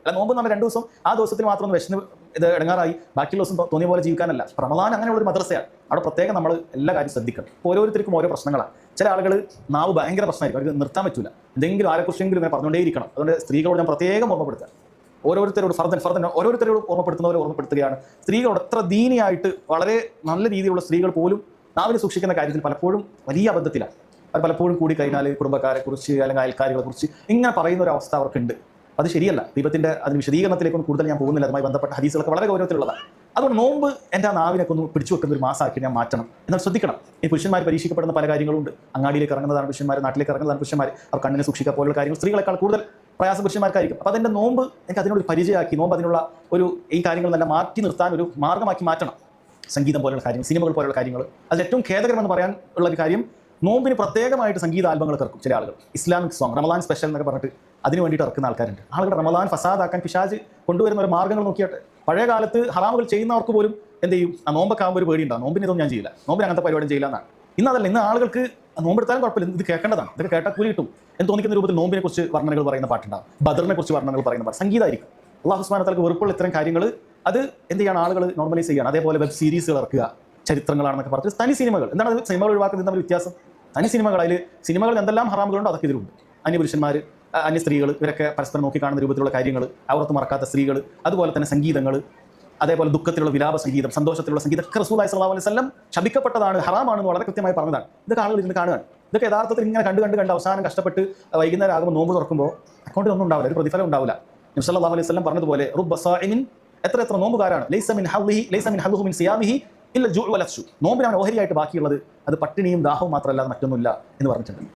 അല്ല, നോമ്പ് എന്ന് പറഞ്ഞാൽ 2 ദിവസം ആ ദിവസത്തിൽ മാത്രം ഒന്ന് വിശന്ന് ഇത് ഇടങ്ങാറായി ബാക്കിയുള്ള ദിവസം തോന്നിയ പോലെ ജീവിക്കാനല്ല. റമദാൻ അങ്ങനെയുള്ള ഒരു മദ്രസയാണ്. അവിടെ പ്രത്യേകം നമ്മൾ എല്ലാ കാര്യം ശ്രദ്ധിക്കണം. ഇപ്പോൾ ഓരോരുത്തർക്കും ഓരോ പ്രശ്നങ്ങളാണ്. ചില ആളുകൾ നാവ് ഭയങ്കര പ്രശ്നമായിരിക്കും, അവർക്ക് നിർത്താൻ പറ്റില്ല, എന്തെങ്കിലും ആരെക്കുറിച്ചെങ്കിലും ഇങ്ങനെ പറഞ്ഞുകൊണ്ടേയിരിക്കണം. അതുകൊണ്ട് സ്ത്രീകളോട് ഞാൻ പ്രത്യേകം ഓർമ്മപ്പെടുത്തുക, ഓരോരുത്തരോട് ഫർദൻ ഓരോരുത്തരോട് ഓർമ്മപ്പെടുത്തുന്നവരെ ഓർമ്മപ്പെടുത്തുകയാണ്. സ്ത്രീകളോട് എത്ര ദീനിയായിട്ട് വളരെ നല്ല രീതിയിലുള്ള സ്ത്രീകൾ പോലും നാവിനെ സൂക്ഷിക്കുന്ന കാര്യത്തിൽ പലപ്പോഴും വലിയ അബദ്ധത്തിലാണ്. അത് പലപ്പോഴും കൂടി കഴിഞ്ഞാൽ കുടുംബക്കാരെ കുറിച്ച് അല്ലെങ്കിൽ അയൽക്കാരികളെ കുറിച്ച് ഇങ്ങനെ പറയുന്ന ഒരു അവസ്ഥ അവർക്കുണ്ട്. അത് ശരിയല്ല. ദീപത്തിന്റെ അതിന് വിശദീകരണത്തിലേക്കൊന്നും കൂടുതൽ ഞാൻ പോകുന്നില്ല. അതുമായി ബന്ധപ്പെട്ട ഹദീസുകളൊക്കെ വളരെ ഗൗരവത്തിലുള്ളതാണ്. അതുകൊണ്ട് നോമ്പ് എൻ്റെ ആ നാവിനൊക്കെ ഒന്ന് പിടിച്ചു വെക്കുന്ന ഒരു മാസമാക്കി ഞാൻ മാറ്റണം. എന്നാൽ ശ്രദ്ധിക്കണം, ഈ പുരുഷന്മാർ പരീക്ഷിക്കപ്പെടുന്ന പല കാര്യങ്ങളുണ്ട്. അങ്ങാടിയിലേക്ക് ഇറങ്ങുന്നതാണ് പുരുഷന്മാർ, നാട്ടിലേക്ക് ഇറങ്ങുന്നതാണ് പുരുഷന്മാർ. അവർ കണ്ണിനെ സൂക്ഷിക്കുക പോലുള്ള കാര്യങ്ങൾ സ്ത്രീകളെക്കാൾ കൂടുതൽ പ്രയാസം പുരുഷന്മാർക്കായിരിക്കും. അപ്പോൾ അതിൻ്റെ നോമ്പ് എനിക്ക് അതിനോട് പരിചയമാക്കി, നോമ്പ് അതിനുള്ള ഈ കാര്യങ്ങളെല്ലാം മാറ്റി നിർത്താൻ ഒരു മാർഗ്ഗമാക്കി മാറ്റണം. സംഗീതം പോലുള്ള കാര്യങ്ങൾ, സിനിമകൾ പോലുള്ള കാര്യങ്ങൾ. അതിൽ ഏറ്റവും ഖേദകരമെന്ന് പറയാൻ ഉള്ള ഒരു കാര്യം, നോമ്പിന് പ്രത്യേകമായിട്ട് സംഗീത ആൽബങ്ങളൊക്കെ ഇറക്കും ചില ആളുകൾ. ഇസ്ലാമിക് സോങ്, റമദാൻ സ്പെഷ്യൽ എന്നൊക്കെ പറഞ്ഞിട്ട് അതിന് വേണ്ടിയിട്ട് ഇറക്കുന്ന ആൾക്കാരുണ്ട്. ആളുകൾ റമദാൻ ഫസാദാക്കാൻ പിശാച് കൊണ്ടുവരുന്ന ഒരു മാർഗ്ഗങ്ങൾ നോക്കിയിട്ട് പഴയ കാലത്ത് ഹറാമുകൾ ചെയ്യുന്നവർക്ക് പോലും എന്ത് ചെയ്യും, ആ നോമ്പൊക്കെ ആകുമ്പോൾ ഒരു പേടിയുണ്ടാകും. നോമ്പിന് ഇതൊന്നും ഞാൻ ചെയ്യില്ല, നോമ്പിന് അങ്ങനത്തെ പരിപാടി ചെയ്യില്ല എന്നാണ്. ഇന്നതല്ല, ഇന്ന് ആളുകൾക്ക് നോമ്പെടുത്താലും കുഴപ്പമില്ല, ഇത് കേൾക്കേണ്ടതാണ്, ഇതൊക്കെ കേട്ടാൽ കൂലി കിട്ടും എന്ന് തോന്നിക്കുന്ന രൂപത്തിൽ നോമ്പിനെ കുറിച്ച് വർണ്ണനകൾ പറയുന്ന പാട്ടുണ്ടാകും, ബദറിനെ കുറിച്ച് വർണ്ണനകൾ പറയുന്ന പാട്ട്, സംഗീതമായിരിക്കും. അള്ളാഹു സുബ്ഹാനഹു വ തആലക്ക് വെറുപ്പുള്ള ഇത്തരം കാര്യങ്ങൾ അത് എന്ത് ചെയ്യാണ്, ആളുകൾ നോർമലൈസ് ചെയ്യണം. അതേപോലെ വെബ് സീരീസുകൾ ഇറക്കുക, ചരിത്രങ്ങളാണെന്നൊക്കെ പറഞ്ഞിട്ട് തനി സിനിമകൾ. എന്താണ് അത് സിനിമകൾ ഒഴിവാക്കുന്നത് തമ്മിൽ വ്യത്യാസം? തനി സിനിമകൾ, അതിൽ സിനിമകളിൽ എന്തെല്ലാം ഹറാമുകളുണ്ടോ അതൊക്കെ ഇതിലുണ്ട്. അന്യപുരുഷന്മാർ, അന്യ സ്ത്രീകൾ, ഇവരൊക്കെ പരസ്പരം നോക്കി കാണുന്ന രൂപത്തിലുള്ള കാര്യങ്ങൾ, അവർത്ത് മറക്കാത്ത സ്ത്രീകൾ, അതുപോലെ തന്നെ സംഗീതങ്ങൾ, അതേപോലെ ദുഃഖത്തിലുള്ള വിലാപ സംഗീതം, സന്തോഷത്തിലുള്ള സംഗീതം ഒക്കെ റസൂലുള്ളാഹി സ്വല്ലല്ലാഹു അലൈഹി വസല്ലം ശപിക്കപ്പെട്ടതാണ്, ഹറാമാണെന്ന് വളരെ കൃത്യമായി പറഞ്ഞതാണ്. ഇതൊക്കെ ആളുകൾ ഇരുന്ന് കാണുകയാണ്. ഇതൊക്കെ യഥാർത്ഥത്തിൽ ഇങ്ങനെ കണ്ട് അവസാനം കഷ്ടപ്പെട്ട് വൈകുന്നേരം ആകുമ്പോൾ നോമ്പ് തുറക്കുമ്പോൾ അക്കൗണ്ടിൽ ഒന്നും ഉണ്ടാവില്ല, ഒരു പ്രതിഫലം ഉണ്ടാവില്ല. നബി സല്ലല്ലാഹു അലൈഹി വസല്ലം പറഞ്ഞതുപോലെ റുബ്ബ സായിമിൻ, എത്ര നോമ്പുകാരാണ്, ലൈസ മിൻ ഹദ്ദിഹി മിൻ സിയാമിഹി ഇല്ല ജൂഉ വലസ്സു, നോമ്പിനാണ് ഓഹരിയായിട്ട് ബാക്കിയുള്ളത്, അത് പട്ടിണിയും ദാഹവും മാത്രമല്ലാതെ മറ്റൊന്നുമില്ല എന്ന് പറഞ്ഞിട്ടുണ്ട്.